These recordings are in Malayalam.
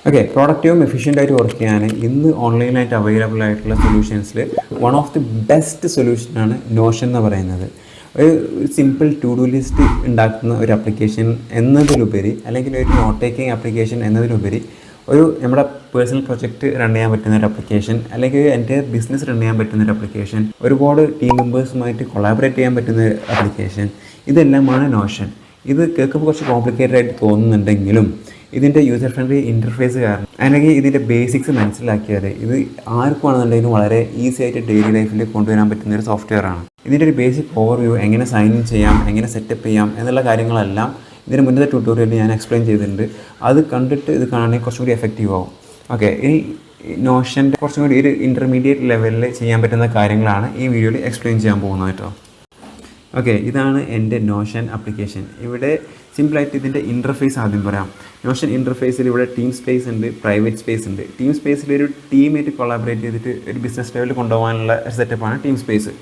ഓക്കെ, പ്രൊഡക്റ്റീവും എഫിഷ്യൻ്റായിട്ട് വർക്ക് ചെയ്യാൻ ഇന്ന് ഓൺലൈനായിട്ട് അവൈലബിൾ ആയിട്ടുള്ള സൊല്യൂഷൻസിൽ വൺ ഓഫ് ദി ബെസ്റ്റ് സൊല്യൂഷനാണ് നോഷൻ എന്ന് പറയുന്നത്. ഒരു സിമ്പിൾ ടു ഡു ലിസ്റ്റ് ഉണ്ടാക്കുന്ന ഒരു ആപ്ലിക്കേഷൻ എന്നതിലുപരി, അല്ലെങ്കിൽ ഒരു നോട്ട് ടേക്കിംഗ് ആപ്ലിക്കേഷൻ എന്നതിലുപരി, ഒരു നമ്മുടെ പേഴ്സണൽ പ്രൊജക്റ്റ് റൺ ചെയ്യാൻ പറ്റുന്ന ഒരു ആപ്ലിക്കേഷൻ, അല്ലെങ്കിൽ എൻ്റെ ബിസിനസ് റൺ ചെയ്യാൻ പറ്റുന്ന ഒരു ആപ്ലിക്കേഷൻ, ഒരുപാട് ടീം മെമ്പേഴ്സുമായിട്ട് കൊളാബറേറ്റ് ചെയ്യാൻ പറ്റുന്ന ഒരു ആപ്ലിക്കേഷൻ, ഇതെല്ലാമാണ് നോഷൻ. ഇത് കേൾക്കുമ്പോൾ കുറച്ച് കോംപ്ലിക്കേറ്റഡ് ആയിട്ട് തോന്നുന്നുണ്ടെങ്കിലും ഇതിൻ്റെ യൂസർ ഫ്രണ്ട്ലി ഇൻ്റർഫേസ് കാരണം, അല്ലെങ്കിൽ ഇതിൻ്റെ ബേസിക്സ് മനസ്സിലാക്കിയാൽ ഇത് ആർക്കുവാണെന്നുണ്ടെങ്കിലും വളരെ ഈസി ആയിട്ട് ഡെയിലി ലൈഫിൽ കൊണ്ടുവരാൻ പറ്റുന്ന ഒരു സോഫ്റ്റ്വെയർ ആണ്. ഇതിൻ്റെ ഒരു ബേസിക് ഓവർവ്യൂ, എങ്ങനെ സൈൻ ഇൻ ചെയ്യാം, എങ്ങനെ സെറ്റപ്പ് ചെയ്യാം എന്നുള്ള കാര്യങ്ങളെല്ലാം ഇതിന് മുന്നത്തെ ട്യൂട്ടോറിയലിൽ ഞാൻ എക്സ്പ്ലെയിൻ ചെയ്തിട്ടുണ്ട്. അത് കണ്ടിട്ട് ഇത് കാണാൻ കുറച്ചും കൂടി എഫക്റ്റീവ് ആവും. ഓക്കെ, ഈ നോഷൻ്റെ കുറച്ചും കൂടി ഒരു ഇൻ്റർമീഡിയറ്റ് ലെവലിൽ ചെയ്യാൻ പറ്റുന്ന കാര്യങ്ങളാണ് ഈ വീഡിയോയിൽ എക്സ്പ്ലെയിൻ ചെയ്യാൻ പോകുന്നത് കേട്ടോ. ഓക്കെ, ഇതാണ് എൻ്റെ നോഷൻ ആപ്ലിക്കേഷൻ. ഇവിടെ സിമ്പിളായിട്ട് ഇതിൻ്റെ ഇൻ്റർഫേസ് ആദ്യം പറയാം. നോഷൻ ഇൻ്റർഫേസിൽ ഇവിടെ ടീം സ്പേസ് ഉണ്ട്, പ്രൈവറ്റ് സ്പേസ് ഉണ്ട്. ടീം സ്പേസിൽ ഒരു ടീമായിട്ട് കൊളാബറേറ്റ് ചെയ്തിട്ട് ഒരു ബിസിനസ് ലെവലിൽ കൊണ്ടുപോകാനുള്ള സെറ്റപ്പാണ് ടീം സ്പേസ്.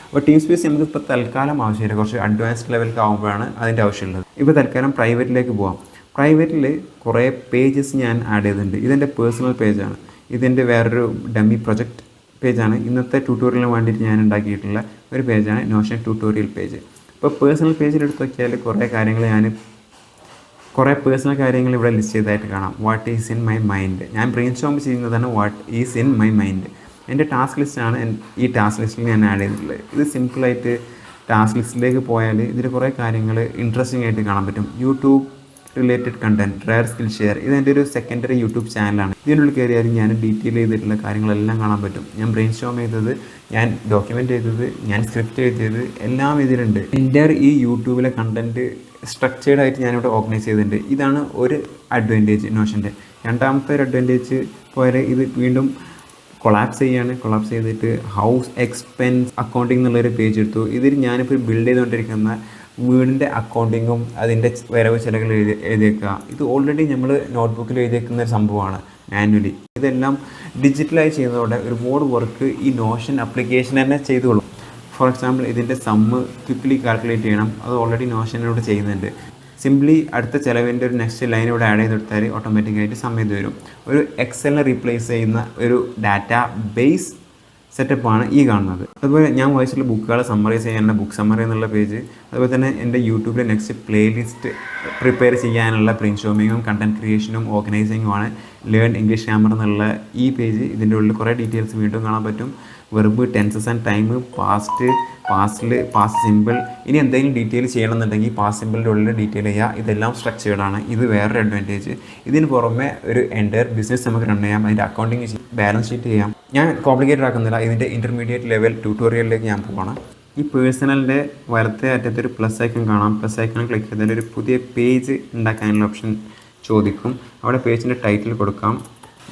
അപ്പോൾ ടീം സ്പേസ് നമുക്ക് ഇപ്പോൾ തൽക്കാലം ആവശ്യമില്ല, കുറച്ച് അഡ്വാൻസ്ഡ് ലെവലിൽ ആകുമ്പോഴാണ് അതിൻ്റെ ആവശ്യമുള്ളത്. ഇപ്പോൾ തൽക്കാലം പ്രൈവറ്റിലേക്ക് പോകാം. പ്രൈവറ്റിൽ കുറേ പേജസ് ഞാൻ ആഡ് ചെയ്തിട്ടുണ്ട്. ഇതെൻ്റെ പേഴ്സണൽ പേജാണ്. ഇതെൻ്റെ വേറൊരു ഡമ്മി പ്രൊജക്റ്റ് പേജാണ്. ഇന്നത്തെ ട്യൂട്ടോറിയലിന് വേണ്ടിയിട്ട് ഞാൻ ഉണ്ടാക്കിയിട്ടുള്ള ഒരു പേജാണ് നോഷൻ ട്യൂട്ടോറിയൽ പേജ്. ഇപ്പോൾ പേഴ്സണൽ പേജിൽ എടുത്ത് നോക്കിയാൽ കുറേ പേഴ്സണൽ കാര്യങ്ങൾ ഇവിടെ ലിസ്റ്റ് ചെയ്തതായിട്ട് കാണാം. What is in my mind, ഞാൻ ബ്രെയിൻ സ്റ്റോം ചെയ്യുന്നതാണ് what is in my mind. എൻ്റെ ടാസ്ക് ലിസ്റ്റാണ് ഈ ടാസ്ക് ലിസ്റ്റിൽ ഞാൻ ആഡ് ചെയ്തിട്ടുള്ളത്. ഇത് സിമ്പിളായിട്ട് ടാസ്ക് ലിസ്റ്റിലേക്ക് പോയാൽ ഇതിൽ കുറേ കാര്യങ്ങൾ ഇൻട്രസ്റ്റിംഗ് ആയിട്ട് കാണാൻ പറ്റും. YouTube related content, rare skill share, ഇതെൻ്റെ ഒരു സെക്കൻഡറി യൂട്യൂബ് ചാനലാണ്. ഇതിനുള്ളിൽ കയറിയാലും ഞാൻ ഡീറ്റെയിൽ ചെയ്തിട്ടുള്ള കാര്യങ്ങളെല്ലാം കാണാൻ പറ്റും. ഞാൻ ബ്രെയിൻ സ്റ്റോം ചെയ്തത്, ഞാൻ ഡോക്യുമെൻ്റ് ചെയ്തത്, ഞാൻ സ്ക്രിപ്റ്റ് എഴുതിയത് എല്ലാം ഇതിലുണ്ട്. എൻ്റെ ഈ യൂട്യൂബിലെ കണ്ടൻറ്റ് സ്ട്രക്ചേർഡായിട്ട് ഞാനിവിടെ ഓർഗനൈസ് ചെയ്തിട്ടുണ്ട്. ഇതാണ് ഒരു അഡ്വാൻറ്റേജ് നോഷൻ്റെ. രണ്ടാമത്തെ ഒരു അഡ്വാൻറ്റേജ് പോയാൽ ഇത് വീണ്ടും കൊളാപ്സ് ചെയ്തിട്ട് ഹൗസ് എക്സ്പെൻസ് അക്കൗണ്ടിങ് എന്നുള്ളൊരു പേജ് എടുത്തു. ഇതിൽ ഞാനിപ്പോൾ ബിൽഡ് ചെയ്തുകൊണ്ടിരിക്കുന്ന വീടിൻ്റെ അക്കൗണ്ടിങ്ങും അതിൻ്റെ വരവ് ചിലകൾ എഴുതിയേക്കുക. ഇത് ഓൾറെഡി നമ്മൾ നോട്ട്ബുക്കിൽ എഴുതിയേക്കുന്ന ഒരു സംഭവമാണ് മാനുവലി. ഇതെല്ലാം ഡിജിറ്റലായി ചെയ്യുന്നതോടെ ഒരുപാട് വർക്ക് ഈ നോഷൻ ആപ്ലിക്കേഷൻ തന്നെ ചെയ്തോളും. ഫോർ എക്സാമ്പിൾ, ഇതിൻ്റെ സമ്മ് ക്വിക്ക്ലി കാൽക്കുലേറ്റ് ചെയ്യണം, അത് ഓൾറെഡി നോഷനിലൂടെ ചെയ്യുന്നുണ്ട്. സിംപ്ലി അടുത്ത ചിലവിൻ്റെ ഒരു നെക്സ്റ്റ് ലൈൻ ഇവിടെ ആഡ് ചെയ്ത് കൊടുത്താൽ ഓട്ടോമാറ്റിക്കായിട്ട് സം ചെയ്ത് വരും. ഒരു എക്സലിനെ റീപ്ലേസ് ചെയ്യുന്ന ഒരു ഡാറ്റ ബേസ് സെറ്റപ്പാണ് ഈ കാണുന്നത്. അതുപോലെ ഞാൻ വായിച്ചിട്ടുള്ള ബുക്കുകളെ സമ്മറൈസ് ചെയ്യാനുള്ള ബുക്ക് സമ്മറി എന്നുള്ള പേജ്, അതുപോലെ തന്നെ എൻ്റെ യൂട്യൂബിലെ നെക്സ്റ്റ് പ്ലേലിസ്റ്റ് പ്രിപ്പയർ ചെയ്യാനുള്ള ബ്രെയിൻ സ്റ്റോമിങ്ങും കണ്ടൻറ് ക്രിയേഷനും ഓർഗനൈസിങ്ങുമാണ് ലേൺ ഇംഗ്ലീഷ് ഗ്രാമർ എന്നുള്ള ഈ പേജ്. ഇതിൻ്റെ ഉള്ളിൽ കുറേ ഡീറ്റെയിൽസ് വീണ്ടും കാണാൻ പറ്റും. Verb, tenses and time, past simple. ഇനി എന്തെങ്കിലും ഡീറ്റെയിൽ ചെയ്യണമെന്നുണ്ടെങ്കിൽ പാസ്റ്റ് സിമ്പിളിൻ്റെ ഉള്ളിൽ ഡീറ്റെയിൽ ചെയ്യുക. ഇതെല്ലാം സ്ട്രക്ചേർഡാണ്. ഇത് വേറൊരു അഡ്വാൻറ്റേജ്. ഇതിന് പുറമെ ഒരു എൻ്റയർ ബിസിനസ് നമുക്ക് റൺ ചെയ്യാം, അതിൻ്റെ അക്കൗണ്ടിങ് ചെയ്യാം, ബാലൻസ് ഷീറ്റ് ചെയ്യാം. ഞാൻ കോംപ്ലിക്കേറ്റഡ് ആക്കുന്നില്ല. ഇതിൻ്റെ ഇൻ്റർമീഡിയറ്റ് ലെവൽ ട്യൂട്ടോറിയലിലേക്ക് ഞാൻ പോവാണ്. ഈ പേഴ്സണലിൻ്റെ വലത്തെ അറ്റത്തൊരു പ്ലസ് ഐക്കൺ കാണാം. പ്ലസ് ഐക്കൺ ക്ലിക്ക് ചെയ്താൽ ഒരു പുതിയ പേജ് ഉണ്ടാക്കാനുള്ള ഓപ്ഷൻ ചോദിക്കും. അവിടെ പേജിൻ്റെ ടൈറ്റിൽ കൊടുക്കാം,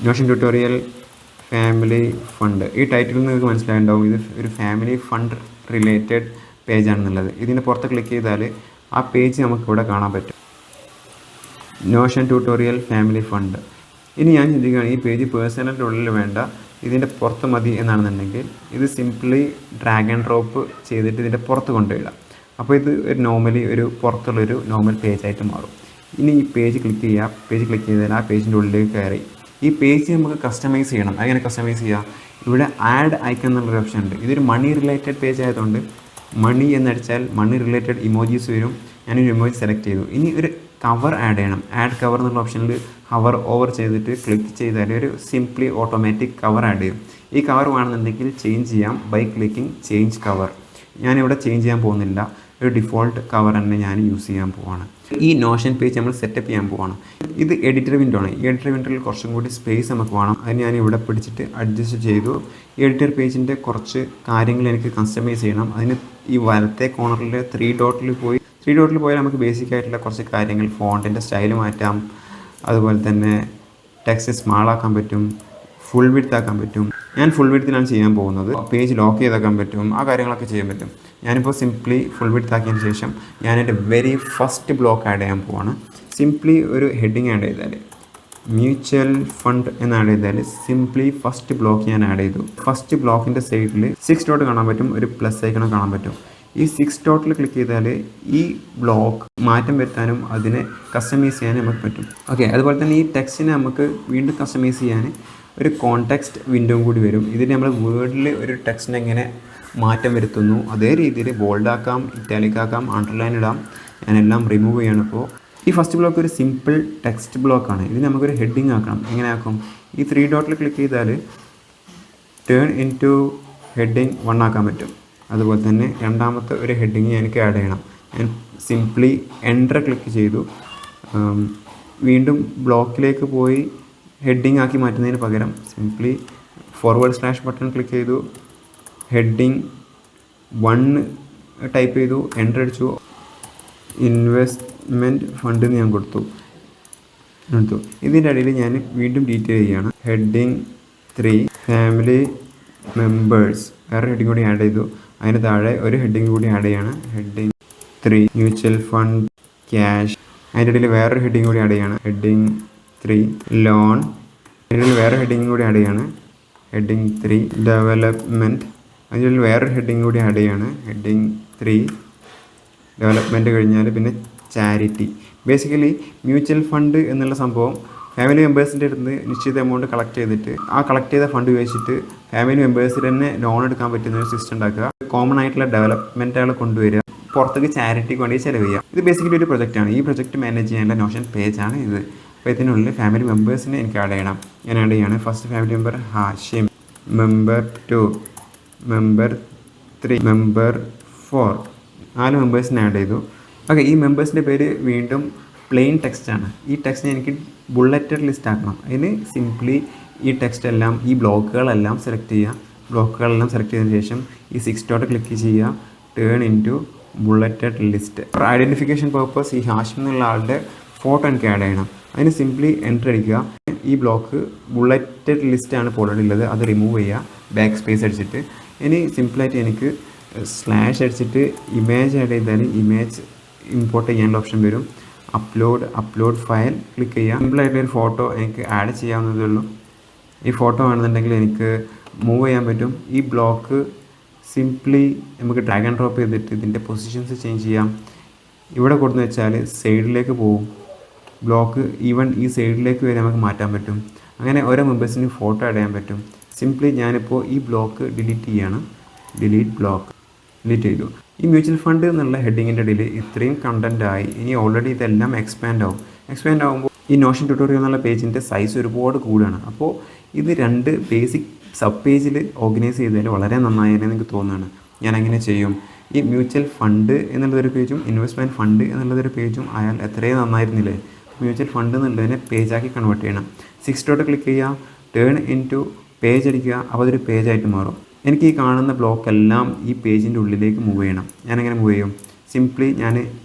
നോഷൻ ട്യൂട്ടോറിയൽ ഫാമിലി ഫണ്ട്. ഈ ടൈറ്റിൽ നിങ്ങൾക്ക് മനസ്സിലായിട്ടുണ്ടാവും ഇത് ഒരു ഫാമിലി ഫണ്ട് റിലേറ്റഡ് പേജാണെന്നുള്ളത്. ഇതിൻ്റെ പുറത്ത് ക്ലിക്ക് ചെയ്താൽ ആ പേജ് നമുക്കിവിടെ കാണാൻ പറ്റും, നോഷൻ ട്യൂട്ടോറിയൽ ഫാമിലി ഫണ്ട്. ഇനി ഞാൻ ചിന്തിക്കുകയാണ്, ഈ പേജ് പേഴ്സണലിൻ്റെ ഉള്ളിൽ വേണ്ട, ഇതിൻ്റെ പുറത്ത് മതി എന്നാണെന്നുണ്ടെങ്കിൽ ഇത് സിംപ്ലി ഡ്രാഗ് ആൻഡ് ഡ്രോപ്പ് ചെയ്തിട്ട് ഇതിൻ്റെ പുറത്ത് കൊണ്ടുപോയിടാം. അപ്പോൾ ഇത് ഒരു നോർമലി ഒരു പുറത്തുള്ളൊരു നോർമൽ പേജായിട്ട് മാറും. ഇനി ഈ പേജ് ക്ലിക്ക് ചെയ്യുക. പേജ് ക്ലിക്ക് ചെയ്താൽ ആ പേജിൻ്റെ ഉള്ളിലേക്ക് കയറി ഈ പേജ് നമുക്ക് കസ്റ്റമൈസ് ചെയ്യണം. അങ്ങനെ കസ്റ്റമൈസ് ചെയ്യുക, ഇവിടെ ആഡ് ഐക്കൺ എന്നുള്ളൊരു ഓപ്ഷൻ ഉണ്ട്. ഇതൊരു മണി റിലേറ്റഡ് പേജ് ആയതുകൊണ്ട് മണി എന്നടിച്ചാൽ മണി റിലേറ്റഡ് ഇമോജീസ് വരും. ഞാനൊരു ഇമോജി സെലക്ട് ചെയ്തു. ഇനി ഒരു കവർ ആഡ് ചെയ്യണം. ആഡ് കവർ എന്നുള്ള ഓപ്ഷനിൽ ഹവർ ഓവർ ചെയ്തിട്ട് ക്ലിക്ക് ചെയ്താൽ ഒരു സിംപ്ലി ഓട്ടോമാറ്റിക് കവർ ആഡ് ചെയ്യും. ഈ കവർ വേണമെന്നുണ്ടെങ്കിൽ ചേഞ്ച് ചെയ്യാം ബൈ ക്ലിക്കിംഗ് ചേഞ്ച് കവർ. ഞാനിവിടെ ചേഞ്ച് ചെയ്യാൻ പോകുന്നില്ല, ഒരു ഡിഫോൾട്ട് കവർ തന്നെ ഞാൻ യൂസ് ചെയ്യാൻ പോവാണ്. ഈ നോഷൻ പേജ് നമ്മൾ സെറ്റപ്പ് ചെയ്യാൻ പോവാണ്. ഇത് എഡിറ്റർ വിൻഡോ ആണ്. ഈ എഡിറ്റർ വിൻഡോയിൽ കുറച്ചും കൂടി സ്പേസ് നമുക്ക് വേണം. അത് ഞാൻ ഇവിടെ പിടിച്ചിട്ട് അഡ്ജസ്റ്റ് ചെയ്തു. എഡിറ്റർ പേജിൻ്റെ കുറച്ച് കാര്യങ്ങൾ എനിക്ക് കസ്റ്റമൈസ് ചെയ്യണം. അതിന് ഈ വലത്തെ കോർണറിൽ ത്രീ ഡോട്ടിൽ പോയാൽ നമുക്ക് ബേസിക് ആയിട്ടുള്ള കുറച്ച് കാര്യങ്ങൾ, ഫോണ്ടിൻ്റെ സ്റ്റൈൽ മാറ്റാം, അതുപോലെ തന്നെ ടെക്സ്റ്റ് സ്മാൾ ആക്കാൻ പറ്റും, ഫുൾ വിഡ്ത്ത് ആക്കാൻ പറ്റും. ഞാൻ ഫുൾ വിഡ്ത്തിലാണ് ചെയ്യാൻ പോകുന്നത്. പേജ് ലോക്ക് ചെയ്താക്കാൻ പറ്റും, ആ കാര്യങ്ങളൊക്കെ ചെയ്യാൻ പറ്റും. ഞാനിപ്പോൾ സിംപ്ലി ഫുൾ വിഡ്ത്ത് ആക്കിയതിന് ശേഷം ഞാൻ എൻ്റെ വെരി ഫസ്റ്റ് ബ്ലോക്ക് ആഡ് ചെയ്യാൻ പോവാണ്. സിംപ്ലി ഒരു ഹെഡിങ് ആഡ് ചെയ്താൽ മ്യൂച്വൽ ഫണ്ട് എന്ന് ആഡ് ചെയ്താൽ സിംപ്ലി ഫസ്റ്റ് ബ്ലോക്ക് ഞാൻ ആഡ് ചെയ്തു. ഫസ്റ്റ് ബ്ലോക്കിൻ്റെ സൈഡിൽ 6 ഡോട്ട് കാണാൻ പറ്റും, ഒരു പ്ലസ് ഐക്കൺ കാണാൻ പറ്റും. ഈ 6 ഡോട്ടിൽ ക്ലിക്ക് ചെയ്താൽ ഈ ബ്ലോക്ക് മാറ്റം വരുത്താനും അതിനെ കസ്റ്റമൈസ് ചെയ്യാനും നമുക്ക് പറ്റും. ഓക്കെ, അതുപോലെ തന്നെ ഈ ടെക്സ്റ്റിനെ നമുക്ക് വീണ്ടും കസ്റ്റമൈസ് ചെയ്യാൻ ഒരു കോൺടെക്സ്റ്റ് വിൻഡോയും കൂടി വരും. ഇതിൽ നമ്മൾ വേർഡിൽ ഒരു ടെക്സ്റ്റിനെ എങ്ങനെ മാറ്റം വരുത്തുന്നു അതേ രീതിയിൽ ബോൾഡാക്കാം, ഇറ്റാലിക് ആക്കാം, അണ്ടർലൈൻ ഇടാം. ഞാനെല്ലാം റിമൂവ് ചെയ്യണം. ഇപ്പോൾ ഈ ഫസ്റ്റ് ബ്ലോക്ക് ഒരു സിമ്പിൾ ടെക്സ്റ്റ് ബ്ലോക്കാണ്. ഇതിന് നമുക്കൊരു ഹെഡിങ് ആക്കണം. എങ്ങനെ ആക്കും? ഈ 3 ഡോട്ടിൽ ക്ലിക്ക് ചെയ്താൽ ടേൺ ഇൻ ടു ഹെഡിങ് 1 ആക്കാൻ പറ്റും. അതുപോലെ തന്നെ രണ്ടാമത്തെ ഒരു ഹെഡിങ് എനിക്ക് ആഡ് ചെയ്യണം. ഞാൻ സിംപ്ലി എൻ്റർ ക്ലിക്ക് ചെയ്തു. വീണ്ടും ബ്ലോക്കിലേക്ക് പോയി ഹെഡിങ് ആക്കി മാറ്റുന്നതിന് പകരം സിംപ്ലി / ബട്ടൺ ക്ലിക്ക് ചെയ്തു, ഹെഡിങ് 1 ടൈപ്പ് ചെയ്തു, എൻ്റർ അടിച്ചു. ഇൻവെസ്റ്റ്മെൻറ്റ് ഫണ്ട് ഞാൻ കൊടുത്തു. ഇതിൻ്റെ ഇടയിൽ ഞാൻ വീണ്ടും ഡീറ്റെയിൽ ചെയ്യുകയാണ്. ഹെഡിങ് 3 ഫാമിലി മെമ്പേഴ്സ് വേറെ ഹെഡിങ് കൂടി ആഡ് ചെയ്തു. അതിന് താഴെ ഒരു ഹെഡിങ് കൂടി ആഡ് ചെയ്യാണ്. Heading 3 mutual fund cash. അതിൻ്റെ ഇടയിൽ വേറൊരു ഹെഡിങ് കൂടി ആഡ് ചെയ്യാണ്. Heading 3 loan. അതിൻ്റെ ഇടയിൽ വേറെ ഹെഡിങ് കൂടി ആഡ് ചെയ്യാണ്. Heading 3 development. അതിൻ്റെ ഇടയിൽ വേറൊരു ഹെഡിങ് കൂടി ആഡ് ചെയ്യാണ്. ഹെഡിങ് 3 ഡെവലപ്മെൻറ്റ് കഴിഞ്ഞാൽ പിന്നെ ചാരിറ്റി. ബേസിക്കലി മ്യൂച്വൽ ഫണ്ട് എന്നുള്ള സംഭവം ഫാമിലി മെമ്പേഴ്സിൻ്റെ അടുത്ത് നിന്ന് നിശ്ചിത എമൗണ്ട് കളക്ട് ചെയ്തിട്ട് ആ കളക്ട് ചെയ്ത ഫണ്ട് ഉപയോഗിച്ചിട്ട് ഫാമിലി മെമ്പേഴ്സിന് തന്നെ ലോൺ എടുക്കാൻ പറ്റുന്ന ഒരു സിസ്റ്റം ഉണ്ടാക്കുക. കോമൺ ആയിട്ടുള്ള ഡെവലപ്മെൻറ്റുകൾ കൊണ്ടുവരിക, പുറത്തേക്ക് ചാരിറ്റിക്ക് വേണ്ടി ചിലവ് ചെയ്യുക. ഇത് ബേസിക്കലി ഒരു പ്രൊജക്റ്റാണ്. ഈ പ്രൊജക്റ്റ് മാനേജ് ചെയ്യാനുള്ള നോഷൻ പേജാണ് ഇത്. അപ്പോൾ ഇതിനുള്ളിൽ ഫാമിലി മെമ്പേഴ്സിനെ എനിക്ക് ആഡ് ചെയ്യണം. ഞാൻ ആഡ് ചെയ്യാണ്. First family member Hashim, member 2, member 3, member 4, 4 മെമ്പേഴ്സിനെ ആഡ് ചെയ്തു. ഓക്കെ, ഈ മെമ്പേഴ്സിൻ്റെ പേര് വീണ്ടും പ്ലെയിൻ ടെക്സ്റ്റാണ്. ഈ ടെക്സ്റ്റിനെ എനിക്ക് ബുള്ളറ്റഡ് ലിസ്റ്റ് ആക്കണം. അതിന് സിംപ്ലി ഈ ടെക്സ്റ്റ് എല്ലാം, ഈ ബ്ലോക്കുകളെല്ലാം സെലക്ട് ചെയ്യുക. ബ്ലോക്കുകളെല്ലാം സെലക്ട് ചെയ്തതിന് ശേഷം ഈ 6 ഡോട്ട് ക്ലിക്ക് ചെയ്യുക, turn into bulleted list. For identification purpose ഈ ഹാഷിം എന്നുള്ള ആളുടെ ഫോട്ടോ എനിക്ക് ആഡ് ചെയ്യണം. അതിന് സിംപ്ലി എൻ്റർ അടിക്കുക. ഈ ബ്ലോക്ക് ബുള്ളറ്റഡ് ലിസ്റ്റാണ് ഇപ്പോൾ ഓൾറെഡി ഉള്ളത്, അത് റിമൂവ് ചെയ്യുക ബാക്ക് സ്പേസ് അടിച്ചിട്ട്. ഇനി സിംപിളായിട്ട് എനിക്ക് സ്ലാഷ് അടിച്ചിട്ട് ഇമേജ് ആഡ് ചെയ്താൽ ഇമേജ് ഇമ്പോർട്ട് ചെയ്യാനുള്ള ഓപ്ഷൻ വരും. അപ്ലോഡ് ഫയൽ ക്ലിക്ക് ചെയ്യുക. സിമ്പിളായിട്ടൊരു ഫോട്ടോ എനിക്ക് ആഡ് ചെയ്യാവുന്നതേ ഉള്ളൂ. ഈ ഫോട്ടോ ആണെന്നുണ്ടെങ്കിൽ എനിക്ക് മൂവ് ചെയ്യാൻ പറ്റും. ഈ ബ്ലോക്ക് സിംപ്ലി നമുക്ക് ഡ്രാഗ് ആൻഡ് ഡ്രോപ്പ് ചെയ്തിട്ട് ഇതിൻ്റെ പൊസിഷൻസ് ചേഞ്ച് ചെയ്യാം. ഇവിടെ കൊടുത്തു വെച്ചാൽ സൈഡിലേക്ക് പോകും. ബ്ലോക്ക് ഈവൻ ഈ സൈഡിലേക്ക് വരെ നമുക്ക് മാറ്റാൻ പറ്റും. അങ്ങനെ ഓരോ മെമ്പേഴ്സിന് ഫോട്ടോ ആഡ് ചെയ്യാൻ പറ്റും. സിംപ്ലി ഞാനിപ്പോൾ ഈ ബ്ലോക്ക് ഡിലീറ്റ് ചെയ്യാണ്. ഡിലീറ്റ് ബ്ലോക്ക് ഡിലീറ്റ് ചെയ്തു. ഈ മ്യൂച്വൽ ഫണ്ട് എന്നുള്ള ഹെഡിങ്ങിൻ്റെ ഇടയിൽ ഇത്രയും കണ്ടൻ്റ് ആയി. ഇനി ഓൾറെഡി ഇതെല്ലാം എക്സ്പാൻഡ് ആവും. എക്സ്പാൻഡ് ആകുമ്പോൾ ഈ നോഷൻ ട്യൂട്ടോറിയൽ എന്നുള്ള പേജിൻ്റെ സൈസ് ഒരുപാട് കൂടുകയാണ്. അപ്പോൾ ഇത് 2 ബേസിക് സബ് പേജിൽ ഓർഗനൈസ് ചെയ്താൽ വളരെ നന്നായെന്ന് എനിക്ക് തോന്നുകയാണ്. ഞാൻ എങ്ങനെ ചെയ്യും? ഈ മ്യൂച്വൽ ഫണ്ട് എന്നുള്ളതൊരു പേജും ഇൻവെസ്റ്റ്മെൻറ്റ് ഫണ്ട് എന്നുള്ളതൊരു പേജും ആയാൽ എത്രയും നന്നായിരുന്നില്ലേ? മ്യൂച്വൽ ഫണ്ട് എന്നുള്ളതിനെ പേജാക്കി കൺവേർട്ട് ചെയ്യണം. 6 ഡോട്ട് ക്ലിക്ക് ചെയ്യുക, ടേൺ ഇൻ ടു പേജ് അടിക്കുക. അപ്പോൾ അതൊരു പേജായിട്ട് മാറും. എനിക്ക് ഈ കാണുന്ന ബ്ലോക്ക് എല്ലാം ഈ പേജിൻ്റെ ഉള്ളിലേക്ക് മൂവ് ചെയ്യണം. ഞാനെങ്ങനെ മൂവ് ചെയ്യും? സിംപ്ലി ഞാൻ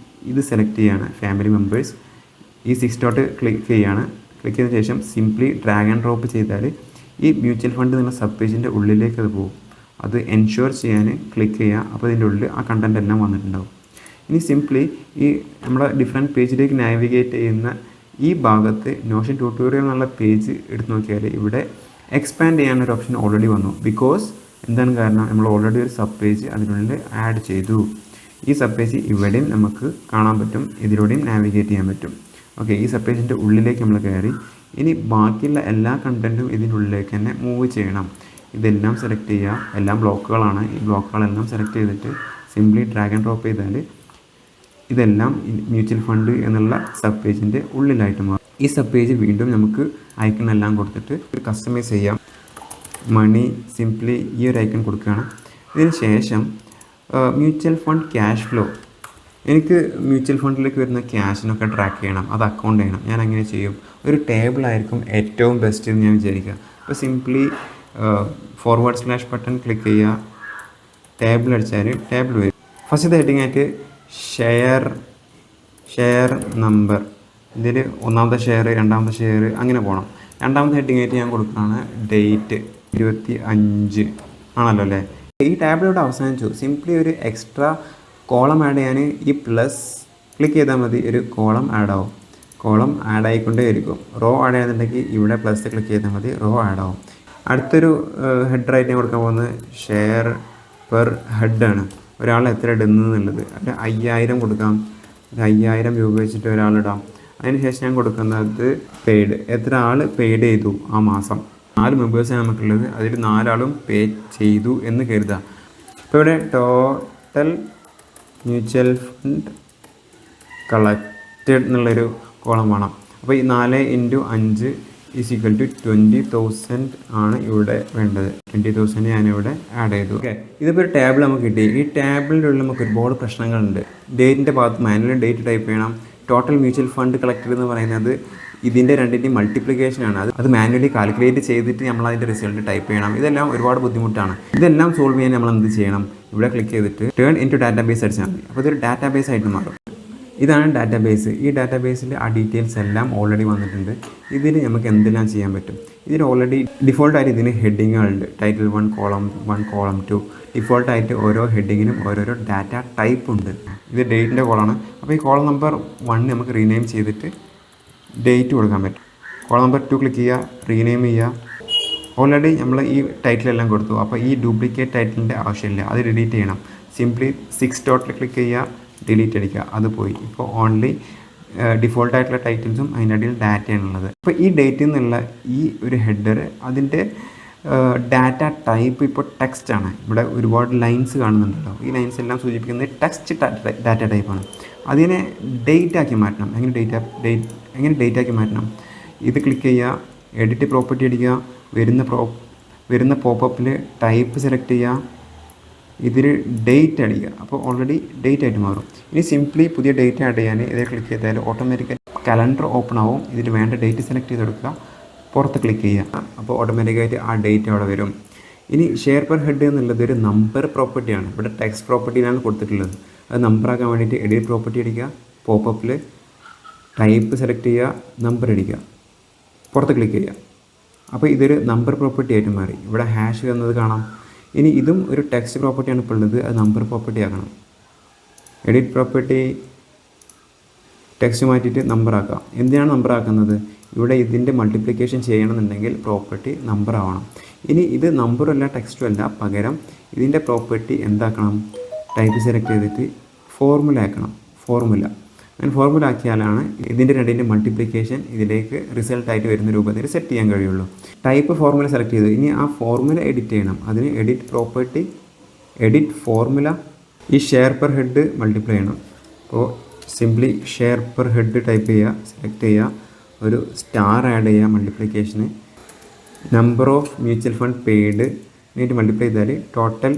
ഇത് സെലക്ട് ചെയ്യുകയാണ്, ഫാമിലി മെമ്പേഴ്സ്. ഈ 6 ഡോട്ട് ക്ലിക്ക് ചെയ്യുകയാണ്. ക്ലിക്ക് ചെയ്തതിന് ശേഷം സിംപ്ലി ഡ്രാഗ് ആൻഡ് ഡ്രോപ്പ് ചെയ്താൽ ഈ മ്യൂച്വൽ ഫണ്ട് എന്നുള്ള സബ് പേജിൻ്റെ ഉള്ളിലേക്ക് അത് പോകും. അത് എൻഷുർ ചെയ്യാൻ ക്ലിക്ക് ചെയ്യുക. അപ്പോൾ ഇതിൻ്റെ ഉള്ളിൽ ആ കണ്ടൻറ്റ് എല്ലാം വന്നിട്ടുണ്ടാവും. ഇനി സിംപ്ലി ഈ നമ്മുടെ ഡിഫറെൻറ്റ് പേജിലേക്ക് നാവിഗേറ്റ് ചെയ്യുന്ന ഈ ഭാഗത്ത് നോഷൻ ട്യൂട്ടോറിയൽ എന്നുള്ള പേജ് എടുത്ത് നോക്കിയാൽ ഇവിടെ എക്സ്പാൻഡ് ചെയ്യാനൊരു ഓപ്ഷൻ ഓൾറെഡി വന്നു. ബിക്കോസ് എന്താണ് കാരണം? നമ്മൾ ഓൾറെഡി ഒരു സബ് പേജ് അതിനുള്ളിൽ ആഡ് ചെയ്തു. ഈ സബ് പേജ് ഇവിടെയും നമുക്ക് കാണാൻ പറ്റും, ഇതിലൂടെയും നാവിഗേറ്റ് ചെയ്യാൻ പറ്റും. ഓക്കെ, ഈ സബ് പേജിൻ്റെ ഉള്ളിലേക്ക് നമ്മൾ കയറി. ഇനി ബാക്കിയുള്ള എല്ലാ കണ്ടൻറ്റും ഇതിനുള്ളിലേക്ക് തന്നെ മൂവ് ചെയ്യണം. ഇതെല്ലാം സെലക്ട് ചെയ്യുക. എല്ലാം ബ്ലോക്കുകളാണ്. ഈ ബ്ലോക്കുകളെല്ലാം സെലക്ട് ചെയ്തിട്ട് സിംപ്ലി ഡ്രാഗ് ആൻഡ് ഡ്രോപ്പ് ചെയ്താൽ ഇതെല്ലാം മ്യൂച്വൽ ഫണ്ട് എന്നുള്ള സബ് പേജിൻ്റെ ഉള്ളിലായിട്ട് മാറും. ഈ സബ് പേജ് വീണ്ടും നമുക്ക് ഐക്കണെല്ലാം കൊടുത്തിട്ട് കസ്റ്റമൈസ് ചെയ്യാം. മണി സിംപ്ലി ഈ ഒരു ഐക്കൺ കൊടുക്കുകയാണ്. ഇതിന് ശേഷം മ്യൂച്വൽ ഫണ്ട് ക്യാഷ് ഫ്ലോ. എനിക്ക് മ്യൂച്വൽ ഫണ്ടിലേക്ക് വരുന്ന ക്യാഷിനൊക്കെ ട്രാക്ക് ചെയ്യണം, അത് അക്കൗണ്ട് ചെയ്യണം. ഞാൻ അങ്ങനെ ചെയ്യും. ഒരു ടേബിളായിരിക്കും ഏറ്റവും ബെസ്റ്റ് എന്ന് ഞാൻ വിചാരിക്കുക. അപ്പോൾ സിംപ്ലി / ബട്ടൺ ക്ലിക്ക് ചെയ്യുക, ടേബിൾ അടിച്ചാൽ ടേബിൾ വരും. ഫസ്റ്റത്തെ ഹെഡിങ് ആയിട്ട് ഷെയർ നമ്പർ. ഇതിൽ 1ാമത്തെ ഷെയർ, 2ാമത്തെ ഷെയർ അങ്ങനെ പോകണം. 2ാമത്തെ ഹെഡിങ് ആയിട്ട് ഞാൻ കൊടുക്കുകയാണ് ഡേറ്റ് 25 ആണല്ലോ അല്ലേ. ഈ ടാബിലോട്ട് അവസാനിച്ചു. സിംപ്ലി ഒരു എക്സ്ട്രാ കോളം ആഡ് ചെയ്യാൻ ഈ പ്ലസ് ക്ലിക്ക് ചെയ്താൽ മതി, ഒരു കോളം ആഡ് ആവും. കോളം ആഡ് ആയിക്കൊണ്ടേയിരിക്കും. റോ ആഡ് ചെയ്യുന്നുണ്ടെങ്കിൽ ഇവിടെ പ്ലസ് ക്ലിക്ക് ചെയ്താൽ മതി, റോ ആഡ് ആവും. അടുത്തൊരു ഹെഡറായിട്ട് ഞാൻ കൊടുക്കാൻ പോകുന്നത് ഷെയർ പെർ ഹെഡാണ്. ഒരാൾ എത്ര ഇടുന്നതെന്നുള്ളത്. ഒരു 5000 കൊടുക്കാം. ഒരു 5000 രൂപ വെച്ചിട്ട് ഒരാളിടാം. അതിനുശേഷം ഞാൻ കൊടുക്കുന്നത് പെയ്ഡ്, എത്ര ആൾ പെയ്ഡ് ചെയ്തു ആ മാസം. 4 മെമ്പേഴ്സാണ് നമുക്കുള്ളത്, അതിൽ 4 ആളും പേ ചെയ്തു എന്ന് കരുതാം. ഇപ്പോൾ ഇവിടെ ടോട്ടൽ മ്യൂച്വൽ ഫണ്ട് കളക്റ്റഡ് എന്നുള്ളൊരു കോളം വേണം. അപ്പോൾ ഈ 4 × 5 = 20,000 ആണ് ഇവിടെ വേണ്ടത്. 20,000 ഞാനിവിടെ ആഡ് ചെയ്തു. ഓക്കെ, ഇതിപ്പോൾ ഒരു ടേബിൾ നമുക്ക് കിട്ടി. ഈ ടേബിളിലുള്ള നമുക്ക് ഒരുപാട് പ്രശ്നങ്ങളുണ്ട്. ഡേറ്റിൻ്റെ ഭാഗത്ത് മാനുവൽ ഡേറ്റ് ടൈപ്പ് ചെയ്യണം. ടോട്ടൽ മ്യൂച്വൽ ഫണ്ട് കളക്റ്റഡ് എന്ന് പറയുന്നത് ഇതിൻ്റെ രണ്ടിൻ്റെയും മൾട്ടിപ്ലിക്കേഷനാണ്. അത് മാനുവലി കാൽക്കുലേറ്റ് ചെയ്തിട്ട് നമ്മൾ അതിൻ്റെ റിസൾട്ട് ടൈപ്പ് ചെയ്യണം. ഇതെല്ലാം ഒരുപാട് ബുദ്ധിമുട്ടാണ്. ഇതെല്ലാം സോൾവ് ചെയ്യാൻ നമ്മൾ എന്ത് ചെയ്യണം? ഇവിടെ ക്ലിക്ക് ചെയ്തിട്ട് ടേൺ ഇൻ ടു ഡാറ്റാബേസ് അടിച്ചാൽ മതി. അപ്പോൾ ഇതൊരു ഡാറ്റാബേസ് ആയിട്ട് മാറും. ഇതാണ് ഡാറ്റാബേസ്. ഈ ഡാറ്റാബേസിൽ ആ ഡീറ്റെയിൽസ് എല്ലാം ഓൾറെഡി വന്നിട്ടുണ്ട്. ഇതിൽ നമുക്ക് എന്തെല്ലാം ചെയ്യാൻ പറ്റും? ഇതിൽ ഓൾറെഡി ഡിഫോൾട്ടായിട്ട് ഇതിന് ഹെഡിങ്ങുകളുണ്ട്. Title 1, column 1, column 2. ഡിഫോൾട്ടായിട്ട് ഓരോ ഹെഡിങ്ങിനും ഓരോരോ ഡാറ്റ ടൈപ്പ് ഉണ്ട്. ഇത് ഡേറ്റിൻ്റെ കോളാണ്. അപ്പോൾ ഈ കോളം നമ്പർ 1 നമുക്ക് റീനെയിം ചെയ്തിട്ട് ഡേറ്റ് കൊടുക്കാൻ പറ്റും. കോളം നമ്പർ 2 ക്ലിക്ക് ചെയ്യുക, റീനെയിം ചെയ്യുക. ഓൾറെഡി നമ്മൾ ഈ ടൈറ്റിലെല്ലാം കൊടുത്തു. അപ്പോൾ ഈ ഡ്യൂപ്ലിക്കേറ്റ് ടൈറ്റിലിൻ്റെ ആവശ്യമില്ല, അത് ഡിലീറ്റ് ചെയ്യണം. സിംപ്ലി 6 ഡോട്ടിൽ ക്ലിക്ക് ചെയ്യുക, ഡിലീറ്റ് അടിക്കുക, അത് പോയി. ഇപ്പോൾ ഓൺലി ഡിഫോൾട്ടായിട്ടുള്ള ടൈറ്റിൽസും അതിൻ്റെ അടിയിൽ ഡാറ്റയാണുള്ളത്. അപ്പോൾ ഈ ഡേറ്റിൽ നിന്നുള്ള ഈ ഒരു ഹെഡർ, അതിൻ്റെ ഡാറ്റ ടൈപ്പ് ഇപ്പോൾ ടെക്സ്റ്റ് ആണ്. ഇവിടെ ഒരുപാട് ലൈൻസ് കാണുന്നുണ്ടല്ലോ. ഈ ലൈൻസ് എല്ലാം സൂചിപ്പിക്കുന്നത് ടെക്സ്റ്റ് ഡാറ്റ ടൈപ്പാണ്. അതിനെ ഡേറ്റ് ആക്കി മാറ്റണം. എങ്ങനെ ഡേറ്റ് ആക്കി മാറ്റണം? ഇത് ക്ലിക്ക് ചെയ്യുക, എഡിറ്റ് പ്രോപ്പർട്ടി അടിക്കുക, വരുന്ന പോപ്പപ്പിൽ ടൈപ്പ് സെലക്ട് ചെയ്യുക, ഇതിൽ ഡേറ്റ് അടിക്കുക. അപ്പോൾ ഓൾറെഡി ഡേറ്റ് ആയിട്ട് മാറും. ഇനി സിംപ്ലി പുതിയ ഡേറ്റ് ആഡ് ചെയ്യാൻ ഇതിൽ ക്ലിക്ക് ചെയ്താൽ ഓട്ടോമാറ്റിക്കലി കലണ്ടർ ഓപ്പൺ ആവും. ഇതിൽ വേണ്ട ഡേറ്റ് സെലക്ട് ചെയ്തെടുക്കുക, പുറത്ത് ക്ലിക്ക് ചെയ്യുക. അപ്പോൾ ഓട്ടോമാറ്റിക്കായിട്ട് ആ ഡേറ്റ് അവിടെ വരും. ഇനി ഷെയർ പെർ ഹെഡ് എന്നുള്ളത് ഒരു നമ്പർ പ്രോപ്പർട്ടിയാണ്. ഇവിടെ ടെക്സ്റ്റ് പ്രോപ്പർട്ടിയിലാണ് കൊടുത്തിട്ടുള്ളത്. അത് നമ്പറാക്കാൻ വേണ്ടിയിട്ട് എഡിറ്റ് പ്രോപ്പർട്ടി അടിക്കുക, പോപ്പപ്പിൽ ടൈപ്പ് സെലക്ട് ചെയ്യുക, നമ്പർ അടിക്കുക, പുറത്ത് ക്ലിക്ക് ചെയ്യുക. അപ്പോൾ ഇതൊരു നമ്പർ പ്രോപ്പർട്ടി ആയിട്ട് മാറി. ഇവിടെ ഹാഷ് എന്നത് കാണാം. ഇനി ഇതും ഒരു ടെക്സ്റ്റ് പ്രോപ്പർട്ടിയാണ് ഇപ്പോൾ ഉള്ളത്, അത് നമ്പർ പ്രോപ്പർട്ടി ആക്കണം. എഡിറ്റ് പ്രോപ്പർട്ടി ടെക്സ്റ്റ് മാറ്റിയിട്ട് നമ്പർ ആക്കാം. എന്തിനാണ് നമ്പർ ആക്കുന്നത്? ഇവിടെ ഇതിൻ്റെ മൾട്ടിപ്ലിക്കേഷൻ ചെയ്യണമെന്നുണ്ടെങ്കിൽ പ്രോപ്പർട്ടി നമ്പർ ആവണം. ഇനി ഇത് നമ്പറും അല്ല ടെക്സ്റ്റും അല്ല, പകരം ഇതിൻ്റെ പ്രോപ്പർട്ടി എന്താക്കണം? ടൈപ്പ് സെലക്ട് ചെയ്തിട്ട് ഫോർമുല ആക്കണം. അങ്ങനെ ഫോർമുല ആക്കിയാലാണ് ഇതിൻ്റെ രണ്ടിൻ്റെ മൾട്ടിപ്ലിക്കേഷൻ ഇതിലേക്ക് റിസൾട്ടായിട്ട് വരുന്ന രൂപത്തിൽ സെറ്റ് ചെയ്യാൻ കഴിയുള്ളൂ. ടൈപ്പ് ഫോർമുല സെലക്ട് ചെയ്തു. ഇനി ആ ഫോർമുല എഡിറ്റ് ചെയ്യണം. അതിന് എഡിറ്റ് പ്രോപ്പർട്ടി, എഡിറ്റ് ഫോർമുല, ഈ ഷെയർ പെർ ഹെഡ് മൾട്ടിപ്ലൈ ചെയ്യണം. അപ്പോൾ simply share per head type ചെയ്യുക, സെലക്ട് ചെയ്യുക, ഒരു സ്റ്റാർ ആഡ് ചെയ്യുക മൾട്ടിപ്ലിക്കേഷന്, number of mutual fund paid എന്നിട്ട് മൾട്ടിപ്ലൈ ചെയ്താൽ ടോട്ടൽ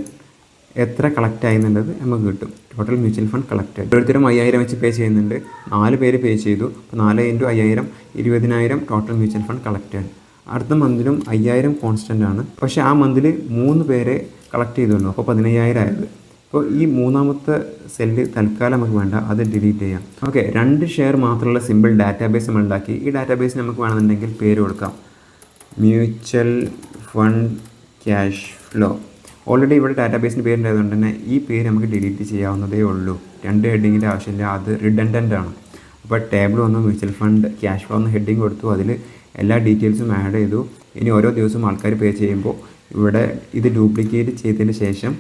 എത്ര കളക്ട് ആയെന്നുള്ളത് നമുക്ക് കിട്ടും. Total mutual fund collected. ഓരോരുത്തരും 5000 വെച്ച് പേ ചെയ്യുന്നുണ്ട്. 4 പേര് പേ ചെയ്തു. അപ്പോൾ 4 × 5000 20,000 ടോട്ടൽ മ്യൂച്വൽ ഫണ്ട് കളക്റ്റഡ്. അടുത്ത മന്തിലും 5000 കോൺസ്റ്റൻ്റ് ആണ്. പക്ഷേ ആ മന്തിൽ 3 പേരെ കളക്ട് ചെയ്തുള്ളൂ. അപ്പോൾ 15,000 ആയത്. അപ്പോൾ ഈ മൂന്നാമത്തെ സെല്ല് തൽക്കാലം നമുക്ക് വേണ്ട, അത് ഡിലീറ്റ് ചെയ്യാം. ഓക്കെ, 2 ഷെയർ മാത്രമുള്ള സിമ്പിൾ ഡാറ്റാബേസ് നമ്മൾ ഉണ്ടാക്കി. ഈ ഡാറ്റാബേസ് നമുക്ക് വേണമെന്നുണ്ടെങ്കിൽ പേര് കൊടുക്കാം, mutual fund cash flow. Already ഇവിടെ ഡാറ്റാബേസിൻ്റെ പേരുണ്ടായതുകൊണ്ട് തന്നെ ഈ പേര് നമുക്ക് ഡിലീറ്റ് ചെയ്യാവുന്നതേ ഉള്ളൂ. 2 ഹെഡിങ്ങിൻ്റെ ആവശ്യമില്ല, അത് റിഡൻഡൻ്റ് ആണ്. അപ്പോൾ ടേബിൾ വന്ന് മ്യൂച്വൽ ഫണ്ട് ക്യാഷ് ഫ്ലോ എന്ന് ഹെഡിങ് കൊടുത്തു, അതിൽ എല്ലാ ഡീറ്റെയിൽസും ആഡ് ചെയ്തു. ഇനി ഓരോ ദിവസവും ആൾക്കാർ പേ ചെയ്യുമ്പോൾ ഇവിടെ ഇത് ഡ്യൂപ്ലിക്കേറ്റ് ചെയ്തതിന് ശേഷം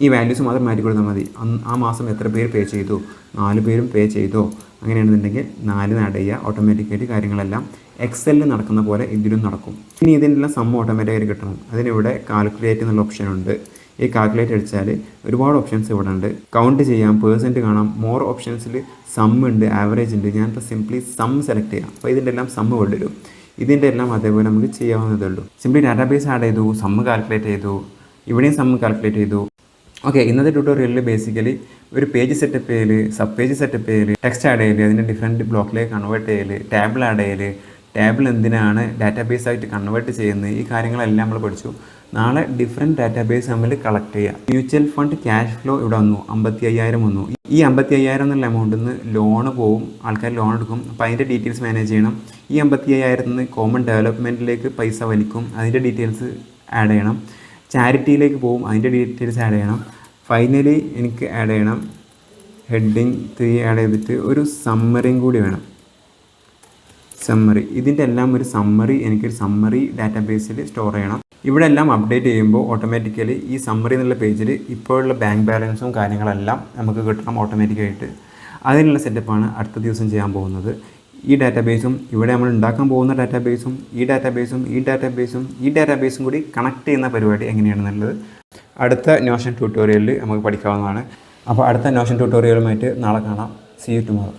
ഈ വാല്യൂസ് മാത്രം മാറ്റി കൊടുത്താൽ മതി. ആ മാസം എത്ര പേര് പേ ചെയ്തു, 4 പേരും പേ ചെയ്തോ, അങ്ങനെയാണെന്നുണ്ടെങ്കിൽ 4 ആഡ് ചെയ്യുക. ഓട്ടോമാറ്റിക്കായിട്ട് കാര്യങ്ങളെല്ലാം എക്സലിൽ നടക്കുന്ന പോലെ ഇതിലും നടക്കും. ഇനി ഇതിൻ്റെ സം ഓട്ടോമാറ്റിക്കായിട്ട് കിട്ടണം. അതിനിവിടെ കാൽക്കുലേറ്റ് എന്നുള്ള ഓപ്ഷൻ ഉണ്ട്. ഈ കാൽക്കുലേറ്റ് അടിച്ചാൽ ഒരുപാട് ഓപ്ഷൻസ് ഇവിടെ ഉണ്ട്. കൗണ്ട് ചെയ്യാം, പേഴ്സൻറ്റ് കാണാം, മോർ ഓപ്ഷൻസിൽ സം ഉണ്ട്, ആവറേജ് ഉണ്ട്. ഞാനിപ്പോൾ സിംപ്ലി സം സെലക്ട് ചെയ്യാം. അപ്പോൾ ഇതിൻ്റെ എല്ലാം സം കൊണ്ടുവരും. ഇതിൻ്റെ എല്ലാം അതേപോലെ നമുക്ക് ചെയ്യാവുന്നതേ ഉള്ളൂ. സിംപ്ലി ഡാറ്റാബേസ് ആഡ് ചെയ്തു, സം കാൽക്കുലേറ്റ് ചെയ്തു, ഇവിടെയും സം കാൽക്കുലേറ്റ് ചെയ്തു. ഓക്കെ, ഇന്നത്തെ ട്യൂട്ടോറിയലിൽ ബേസിക്കലി ഒരു പേജ് സെറ്റപ്പ് ചെയ്യൽ, സബ് പേജ് സെറ്റപ്പ് ചെയ്യൽ, ടെക്സ്റ്റ് ആഡ് ചെയ്യൽ, അതിൻ്റെ ഡിഫറെൻറ്റ് ബ്ലോക്കിലേക്ക് കൺവേർട്ട് ചെയ്യൽ, ടേബിൾ ആഡ് ചെയ്യൽ, ടേബിൾ എന്തിനാണ് ഡാറ്റാബേസ് ആയിട്ട് കൺവേർട്ട് ചെയ്യുന്നത്, ഈ കാര്യങ്ങളെല്ലാം നമ്മൾ പഠിച്ചു. നാളെ ഡിഫറെൻറ്റ് ഡാറ്റാബേസ് നമ്മൾ കളക്ട് ചെയ്യുക. മ്യൂച്വൽ ഫണ്ട് ക്യാഷ് ഫ്ലോ ഇവിടെ വന്നു, 55,000 വന്നു. ഈ 55,000 എന്നുള്ള എമൗണ്ടിൽ നിന്ന് ലോണ് പോവും, ആൾക്കാർ ലോൺ എടുക്കും. അപ്പോൾ അതിൻ്റെ ഡീറ്റെയിൽസ് മാനേജ് ചെയ്യണം. ഈ 55,000 നിന്ന് കോമൺ ഡെവലപ്മെൻറ്റിലേക്ക് പൈസ വലിക്കും, അതിൻ്റെ ഡീറ്റെയിൽസ് ആഡ് ചെയ്യണം. ചാരിറ്റിയിലേക്ക് പോവും, അതിൻ്റെ ഡീറ്റെയിൽസ് ആഡ് ചെയ്യണം. ഫൈനലി എനിക്ക് ആഡ് ചെയ്യണം ഹെഡിങ് 3 ആഡ് ചെയ്തിട്ട് ഒരു സമ്മറിയും കൂടി വേണം. സമ്മറി, ഇതിൻ്റെ എല്ലാം ഒരു സമ്മറി എനിക്കൊരു സമ്മറി ഡാറ്റാബേസിൽ സ്റ്റോർ ചെയ്യണം. ഇവിടെ എല്ലാം അപ്ഡേറ്റ് ചെയ്യുമ്പോൾ ഓട്ടോമാറ്റിക്കലി ഈ സമ്മറി എന്നുള്ള പേജിൽ ഇപ്പോഴുള്ള ബാങ്ക് ബാലൻസും കാര്യങ്ങളെല്ലാം നമുക്ക് കിട്ടണം ഓട്ടോമാറ്റിക്കായിട്ട്. അതിനുള്ള സെറ്റപ്പാണ് അടുത്ത ദിവസം ചെയ്യാൻ പോകുന്നത്. ഈ ഡാറ്റാബേസും ഇവിടെ നമ്മൾ ഉണ്ടാക്കാൻ പോകുന്ന ഡാറ്റാബേസും ഈ ഡാറ്റാബേസും കൂടി കണക്ട് ചെയ്യുന്ന പരിപാടി എങ്ങനെയാണെന്നുള്ളത് അടുത്ത നോഷൻ ട്യൂട്ടോറിയലിൽ നമുക്ക് പഠിക്കാവുന്നതാണ്. അപ്പോൾ അടുത്ത നോഷൻ ട്യൂട്ടോറിയലുമായിട്ട് നാളെ കാണാം. See you tomorrow.